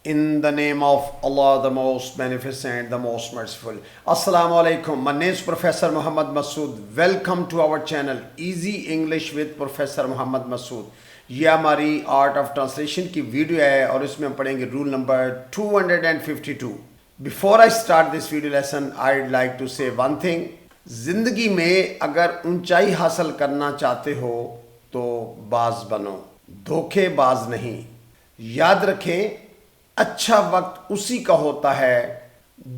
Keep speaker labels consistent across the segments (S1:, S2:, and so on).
S1: In the name of Allah, the most beneficent, the most merciful. Assalamu alaikum. My name is Professor Muhammad Masood. Welcome to our channel Easy English with Professor Muhammad Masood. ये हमारी art of translation की video है और इसमें हम पढ़ेंगे rule number 252. Before I start this video lesson I would like to say one thing. ज़िंदगी में अगर ऊंचाई हासिल करना चाहते हो तो बाज बनो, धोखेबाज नहीं. याद रखें, अच्छा वक्त उसी का होता है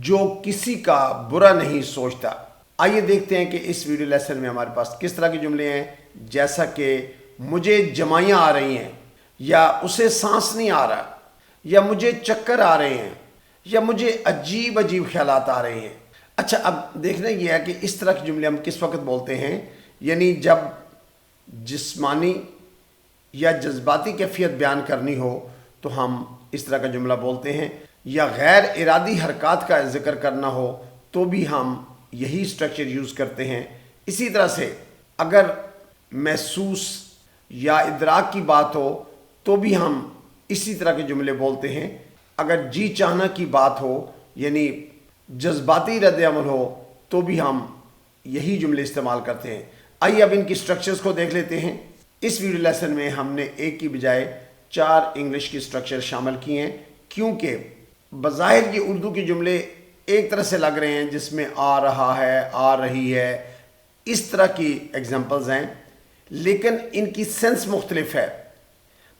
S1: जो किसी का बुरा नहीं सोचता. आइए देखते हैं कि इस वीडियो लेसन में हमारे पास किस तरह के जुमले हैं, जैसा कि मुझे जमाइयाँ आ रही हैं, या उसे सांस नहीं आ रहा, या मुझे चक्कर आ रहे हैं, या मुझे अजीब अजीब ख्यालात आ रहे हैं. अच्छा, अब देखना ये है कि इस तरह के जुमले हम किस वक्त बोलते हैं. यानी जब जिस्मानी या जज्बाती कैफियत बयान करनी हो तो हम इस तरह का जुमला बोलते हैं, या गैर इरादी हरकत का जिक्र करना हो तो भी हम यही स्ट्रक्चर यूज़ करते हैं. इसी तरह से अगर महसूस या इदराक की बात हो तो भी हम इसी तरह के जुमले बोलते हैं. अगर जी चाहना की बात हो यानी जज्बाती रद्द-ए-अमल हो तो भी हम यही जुमले इस्तेमाल करते हैं. आइए अब इनकी स्ट्रक्चर्स को देख लेते हैं. इस वीडियो लेसन में हमने एक की बजाय 4 इंग्लिश की स्ट्रक्चर शामिल किए हैं, क्योंकि बज़ाहिर ये उर्दू के जुमले एक तरह से लग रहे हैं जिसमें आ रहा है, आ रही है, इस तरह की एग्जांपल्स हैं, लेकिन इनकी सेंस मुख्तलिफ है.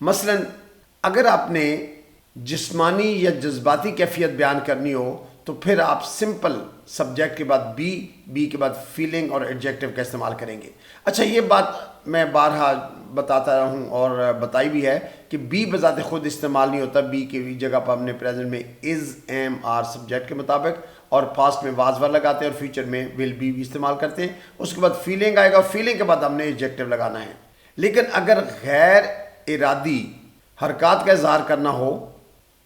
S1: मसलन अगर आपने जिस्मानी या जज्बाती कैफियत बयान करनी हो तो फिर आप सिंपल सब्जेक्ट के बाद बी के बाद फीलिंग और एडजेक्टिव का इस्तेमाल करेंगे. अच्छा, ये बात मैं बारहा बताता रहा हूँ और बताई भी है कि बी बजाते खुद इस्तेमाल नहीं होता. बी की जगह पर हमने प्रेजेंट में इज़, एम, आर सब्जेक्ट के मुताबिक और पास्ट में वाज वर लगाते हैं और फ्यूचर में विल बी भी इस्तेमाल करते हैं. उसके बाद फीलिंग आएगा, फीलिंग के बाद हमने एडजेक्टिव लगाना है. लेकिन अगर गैर इरादी हरकत का इजहार करना हो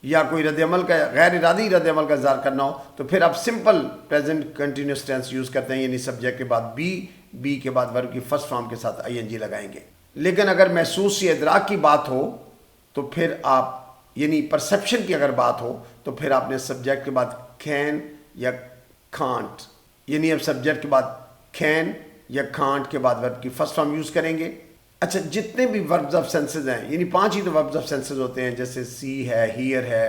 S1: या कोई रद्द-ए-अमल का गैर इरादी रद्द-ए-अमल का इजहार करना हो तो फिर आप simple present continuous tense use करते हैं, यानी सब्जेक्ट के बाद बी के बाद वर्ब की फर्स्ट फॉर्म के साथ आईएनजी लगाएंगे. लेकिन अगर महसूस या इदराक की बात हो तो फिर आप यानी परसेप्शन की अगर बात हो तो फिर आपने सब्जेक्ट के बाद कैन या कांट, यानी अब सब्जेक्ट के बाद कैन या कांट के बाद वर्ब की फर्स्ट फॉर्म यूज़ करेंगे. अच्छा, जितने भी वर्ब्स ऑफ सेंसेस हैं, यानी 5 ही तो वर्ब्स ऑफ सेंसेस होते हैं, जैसे सी है, हियर है,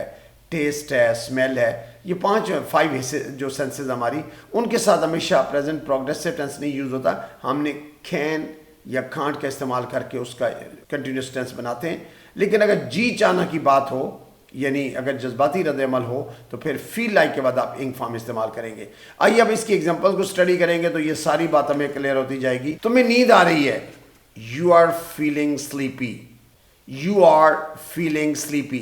S1: टेस्ट है, स्मेल है, ये 5 हिस्से जो सेंसेस हमारी, उनके साथ हमेशा प्रेजेंट प्रोग्रेसिव टेंस नहीं यूज़ होता. हमने कैन या कांट का इस्तेमाल करके उसका कंटिन्यूस टेंस बनाते हैं. लेकिन अगर जी चाहना की बात हो यानी अगर जज्बाती रद्द-ए-अमल हो तो फिर फील लाइक के बाद आप इंग फॉर्म इस्तेमाल करेंगे. आइए अब इसकी एग्जांपल्स को स्टडी करेंगे तो ये सारी बात हमें क्लियर होती जाएगी. तुम्हें नींद आ रही है, you are feeling sleepy, you are feeling sleepy.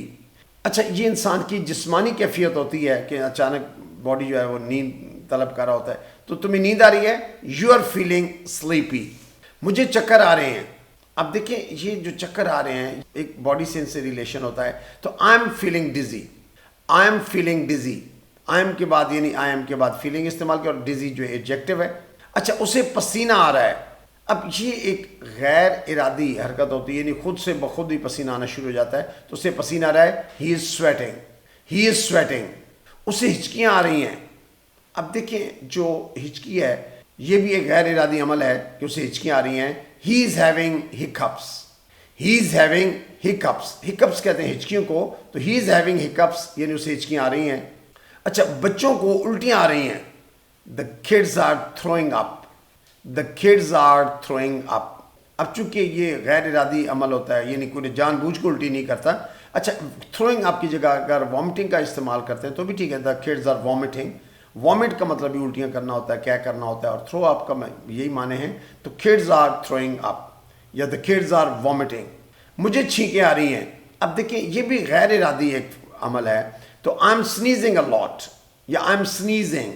S1: अच्छा, ये इंसान की जिस्मानी कैफियत होती है कि अचानक बॉडी जो है वो नींद तलब कर रहा होता है. तो तुम्हें नींद आ रही है, यू आर फीलिंग स्लीपी. मुझे चक्कर आ रहे हैं. अब देखिए, ये जो चक्कर आ रहे हैं एक बॉडी सेंस से रिलेशन होता है. तो I am feeling dizzy, I am feeling dizzy, I am के बाद यानी आई एम के बाद फीलिंग इस्तेमाल किया और डिजी जो एडजेक्टिव है. अच्छा, उसे पसीना आ रहा है. अब ये एक गैर इरादी हरकत होती है, यानी खुद से बखुद ही पसीना आना शुरू हो जाता है. तो उसे पसीना आ रहा है, he is sweating, he is sweating. उसे हिचकियाँ आ रही हैं. अब देखिए, जो हिचकी है ये भी एक गैर इरादी अमल है कि उसे हिचकियाँ आ रही हैं. He is having hiccups, he is having hiccups. Hiccups कहते हैं हिचकियों को. तो ही इज़ हैविंग हिकअप्स यानी उसे हिचकियाँ आ रही हैं. अच्छा, बच्चों को उल्टियाँ आ रही हैं. The kids are throwing up, the kids are throwing up. अब चूंकि ये गैर इरादी अमल होता है, यानी कोई जानबूझ को उल्टी नहीं करता. अच्छा, थ्रोइंग अप की जगह अगर वॉमिटिंग का इस्तेमाल करते हैं तो भी ठीक है. The kids are vomiting. Vomit का मतलब भी उल्टियाँ करना होता है, क्या करना होता है, और थ्रो अप का यही माने हैं. तो किड्स आर थ्रोइंग अप या द किड्स आर वॉमिटिंग. मुझे छींकें आ रही हैं. अब देखिए, ये भी गैर इरादी एक अमल है. तो I M sneezing a lot या आई एम स्नीजिंग.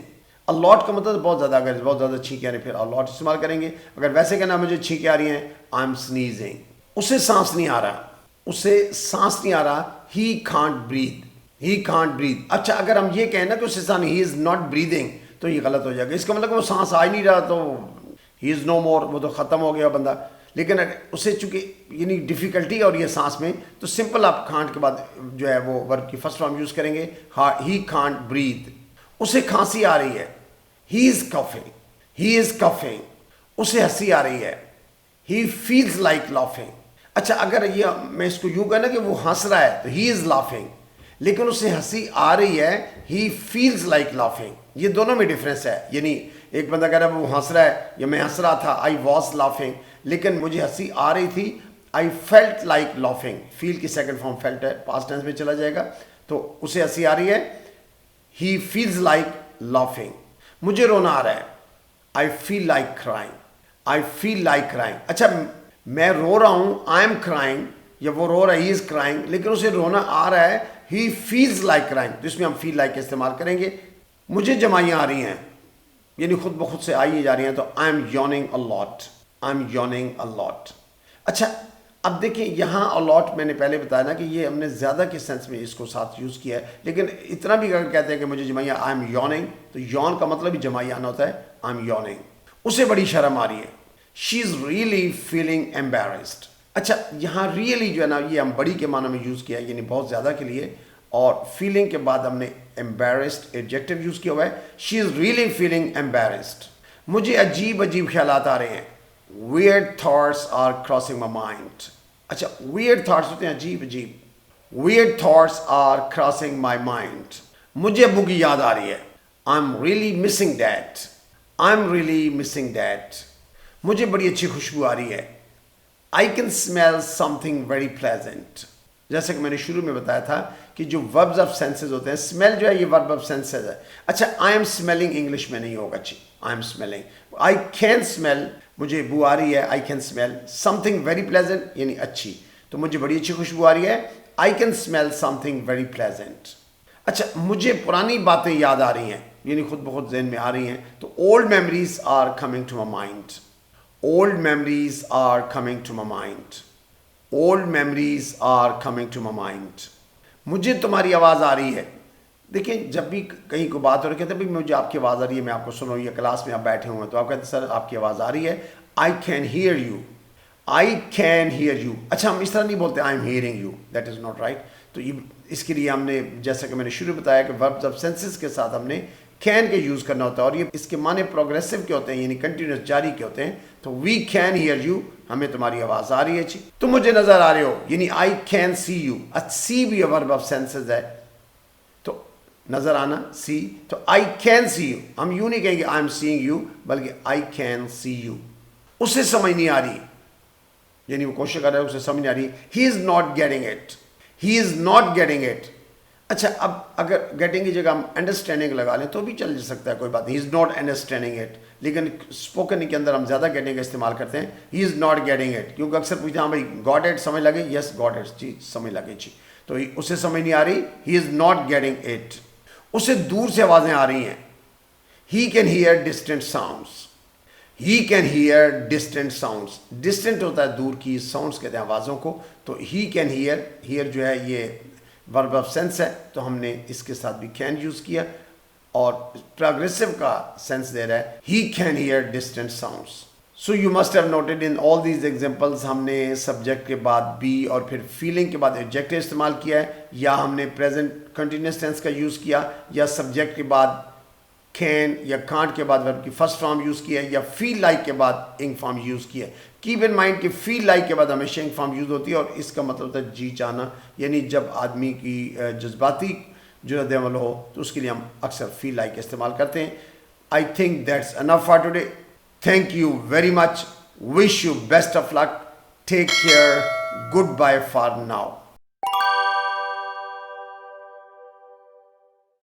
S1: अलॉट का मतलब बहुत ज़्यादा, अगर बहुत ज़्यादा छींकें आ रही फिर अलॉट इस्तेमाल करेंगे. अगर वैसे कहना मुझे छींकें आ रही हैं, आई एम स्नीजिंग. उसे सांस नहीं आ रहा, उसे सांस नहीं आ रहा. He can't breathe, he can't breathe. अच्छा, अगर हम ये कहें ना कि उसे सांस, ही इज़ नॉट ब्रीदिंग, तो ये गलत हो जाएगा. इसका मतलब कि वो सांस आ ही नहीं रहा तो ही इज़ नो मोर, वो तो ख़त्म हो गया बंदा. لیکن اسے چونکہ یعنی ڈیفیکلٹی اور یہ سانس میں، تو سمپل آپ کانٹ کے بعد جو ہے وہ ورب کی فرسٹ فارم یوز کریں گے. He can't breathe. اسے کھانسی آ رہی ہے. He is coughing. He is coughing. اسے ہنسی آ رہی ہے. He feels like laughing. اچھا اگر یہ میں اس کو یوں کہنا کہ وہ ہنس رہا ہے تو ہی از لافنگ، لیکن اسے ہنسی آ رہی ہے ہی فیلز لائک لافنگ. یہ دونوں میں ڈفرینس ہے. یعنی ایک بندہ کہہ رہا ہے وہ ہنس رہا ہے یا میں ہنس رہا تھا، آئی واز لافنگ، لیکن مجھے ہنسی آ رہی تھی، آئی فیلٹ لائک لافنگ. فیل کی سیکنڈ فارم فیلٹ ہے، پاسٹ ٹینس میں چلا جائے گا. تو اسے ہنسی آ رہی ہے ہی فیلز لائک لافنگ. مجھے رونا آ رہا ہے آئی فیل لائک کرائنگ. آئی فیل لائک کرائنگ. اچھا میں رو رہا ہوں آئی ایم کرائنگ، یا وہ رو رہا ہے ہی از کرائنگ، لیکن اسے رونا آ رہا ہے ہی فیلز لائک کرائنگ، تو اس میں ہم فیل لائک استعمال کریں گے. مجھے جمائیاں آ رہی ہیں، یعنی خود بخود سے آئی جا رہی ہیں، تو آئی am یوننگ a lot. I am یوننگ اے لاٹ. اچھا اب دیکھیں یہاں الاٹ میں نے پہلے بتایا نا کہ یہ ہم نے زیادہ کے سینس میں اس کو ساتھ یوز کیا ہے، لیکن اتنا بھی اگر کہتے ہیں کہ مجھے جمائیاں آئی ایم یوننگ، تو یون کا مطلب ہی جمائی آنا ہوتا ہے. I am yawning. اسے بڑی شرم آ رہی ہے. She is really feeling embarrassed. اچھا یہاں ریئلی جو ہے نا یہ ہم بڑی کے معنی میں یوز کیا ہے، یعنی بہت زیادہ کے لیے، اور فیلنگ کے بعد ہم نے ایمبیرسڈ ایڈجیکٹو یوز کیا ہوا ہے. She is really feeling embarrassed. مجھے عجیب عجیب خیالات آ رہے ہیں. Weird thoughts are crossing my mind. اچھا ویئرڈ تھاٹس ہوتے ہیں عجیب عجیب. Weird thoughts are crossing my mind. مجھے ابو کی یاد آ رہی ہے. I am really missing dad. I am really missing dad. مجھے بڑی اچھی خوشبو آ رہی ہے. I can smell something very pleasant. جیسے کہ میں نے شروع میں بتایا تھا کہ جو وربز آف سینسز ہوتے ہیں، اسمیل جو ہے یہ ورب آف سینسز ہے. اچھا آئی ایم اسمیلنگ انگلش میں نہیں ہوگا. اچھی I am smelling. I can smell, مجھے بو آ رہی ہے. I can smell something very pleasant یعنی اچھی، تو مجھے بڑی اچھی خوشبو آ رہی ہے. I can smell something very pleasant. اچھا مجھے پرانی باتیں یاد آ رہی ہیں، یعنی خود بخود ذہن میں آ رہی ہیں، تو old memories are coming to my mind. Old memories are coming to my mind. Old memories are coming to my mind. مجھے تمہاری آواز آ رہی ہے. دیکھیں جب بھی کہیں کو بات ہو رہی کہتے ہیں بھائی مجھے آپ کی آواز آ رہی ہے، میں آپ کو سن رہا ہوں، یا کلاس میں آپ بیٹھے ہوئے ہیں تو آپ کہتے ہیں سر آپ کی آواز آ رہی ہے. I can hear you. I can hear you. اچھا ہم اس طرح نہیں بولتے I am hearing you. That is not right. تو اس کے لیے ہم نے جیسا کہ میں نے شروع بتایا کہ verbs of senses کے ساتھ ہم نے کین کے یوز کرنا ہوتا ہے، اور یہ اس کے معنی پروگریسو کے ہوتے ہیں، یعنی کنٹینیوس جاری کے ہوتے ہیں. تو وی کین ہیئر یو، ہمیں تمہاری آواز آ رہی ہے. تم مجھے نظر آ رہے ہو، یعنی آئی کین سی یو. سی بھی ورب آف سینسز ہے، تو نظر آنا سی. تو آئی کین سی یو، ہم یوں نہیں کہیں گے آئی ایم سیئنگ یو، بلکہ آئی کین سی یو. اسے سمجھ نہیں آ رہی، یعنی وہ کوشش کر رہا ہے اسے سمجھ نہیں آ رہی. He is not getting it. He is not getting it. اچھا اب اگر گیٹنگ کی جگہ ہم انڈرسٹینڈنگ لگا لیں تو بھی چل سکتا ہے، کوئی بات نہیں. ہی از ناٹ انڈرسٹینڈنگ اٹ، لیکن اسپوکن کے اندر ہم زیادہ گیٹنگ کا استعمال کرتے ہیں. ہی از ناٹ گیٹنگ اٹ، کیونکہ اکثر پوچھتے ہیں ہاں بھائی گاٹ اٹ سمجھ لگے، یس گاٹ اٹ جی سمجھ لگے جی. تو اسے سمجھ نہیں آ رہی. He is not getting it. اسے دور سے آوازیں آ رہی ہیں. He can hear distant sounds. He can hear distant sounds. Distant ہوتا ہے دور کی، ساؤنڈس کہتے ہیں آوازوں کو. تو ہی کین ہیئر، ہیئر جو ہے یہ ورب آف سینس ہے، تو ہم نے اس کے ساتھ بھی کین یوز کیا، اور پروگریسو کا سینس دے رہا ہے he can hear distant sounds. So you must have noted in all these examples ہم نے سبجیکٹ کے بعد بی اور پھر فیلنگ کے بعد ایڈجیکٹو استعمال کیا ہے، یا ہم نے پریزنٹ کنٹینیوس ٹینس کا یوز کیا، یا سبجیکٹ کے بعد کین یا کانٹ کے بعد ورب کی فرسٹ فارم یوز کیا ہے، یا فیل لائک کے بعد انگ فارم یوز کیا ہے. کیپ ان مائنڈ کہ فیل لائک کے بعد ہمیشہ انگ فارم یوز ہوتی ہے، اور اس کا مطلب ہوتا ہے جی چاہنا، یعنی جب آدمی کی جذباتی جو رد عمل ہو تو اس کے لیے ہم اکثر فیل لائک استعمال کرتے ہیں. I think that's enough for today. Thank you very much. Wish you best of luck. Take care. Goodbye for now.